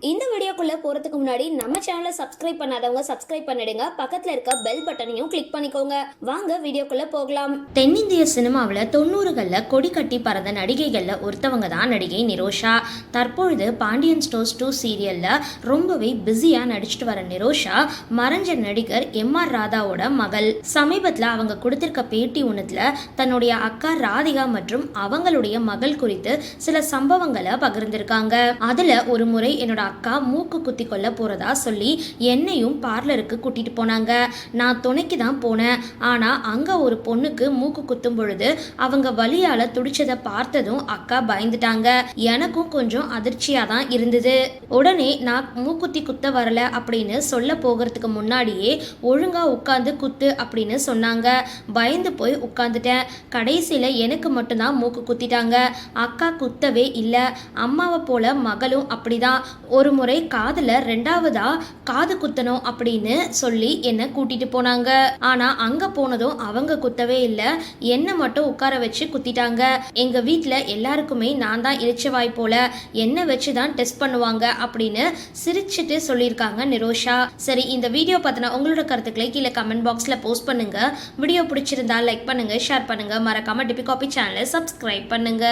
இந்த வீடியோக்குள்ள போறதுக்கு முன்னாடி நம்ம சேனலை சப்ஸ்கிரைப் பண்ணாதவங்க சப்ஸ்கிரைப் பண்ணிடுங்க. பக்கத்துல இருக்க பெல் பட்டனையும் கிளிக் பண்ணிக்கோங்க. வாங்க வீடியோக்குள்ள போகலாம். தென்னிந்திய சினிமாவில் 90களில் கொடி கட்டி பறந்த நடிகைகள்ல ஒருத்தவங்க தான் நடிகை நிரோஷா. தற்பொழுது பாண்டியன் ஸ்டோர்ஸ் 2 சீரியல்ல ரொம்பவே பிஸியா நடிச்சிட்டு வர நிரோஷா மறைஞ்ச நடிகர் எம்.ஆர். ராதாவோட மகள். சமீபத்தில் அவங்க கொடுத்திருக்க பேட்டி ஒன்றுல தன்னுடைய அக்கா ராதிகா மற்றும் அவங்களுடைய மகள் குறித்து சில சம்பவங்களை பகிர்ந்திருக்காங்க. அதுல ஒரு முறை என்னோட அக்கா மூக்கு குத்தி கொள்ள போறதா சொல்லி என்னையும் பார்லருக்கு கூட்டிட்டு போனாங்க. நான் துணைக்கு தான் போனேன். ஆனா அங்க ஒரு பொண்ணுக்கு மூக்கு குத்தும் பொழுது அவங்க வலியால துடிச்சதை பார்த்ததும் அக்கா பயந்துட்டாங்க. எனக்கும் கொஞ்சம் அதிர்ச்சியா தான் இருந்தது. உடனே நான் மூக்குத்தி குத்த வரல அப்படின்னு சொல்ல போகிறதுக்கு முன்னாடியே ஒழுங்கா உட்கார்ந்து குத்து அப்படின்னு சொன்னாங்க. பயந்து போய் உட்கார்ந்துட்டேன். கடைசியில எனக்கு மட்டும்தான் மூக்கு குத்திட்டாங்க. அக்கா குத்தவே இல்லை. அம்மாவை போல மகளும் அப்படிதான். ஒரு முறை காதுல 2வதா காது குத்தணும் அப்படின்னு சொல்லி என்னை கூட்டிட்டு போனாங்க. ஆனா அங்க போனதும் அவங்க குத்தவே இல்லை. என்ன மட்டும் உட்கார வச்சு குத்திட்டாங்க. எங்க வீட்டுல எல்லாருக்குமே நான் தான் இறைச்சவாய் போல என்ன வச்சுதான் டெஸ்ட் பண்ணுவாங்க அப்படின்னு சிரிச்சுட்டு சொல்லியிருக்காங்க நிரோஷா. சரி, இந்த வீடியோ பார்த்தினா உங்களோட கருத்துக்களை கீழே கமெண்ட் பாக்ஸ்ல போஸ்ட் பண்ணுங்க. வீடியோ பிடிச்சிருந்தா லைக் பண்ணுங்க, ஷேர் பண்ணுங்க, மறக்காம டிபி காபி சேனலை சப்ஸ்கிரைப் பண்ணுங்க.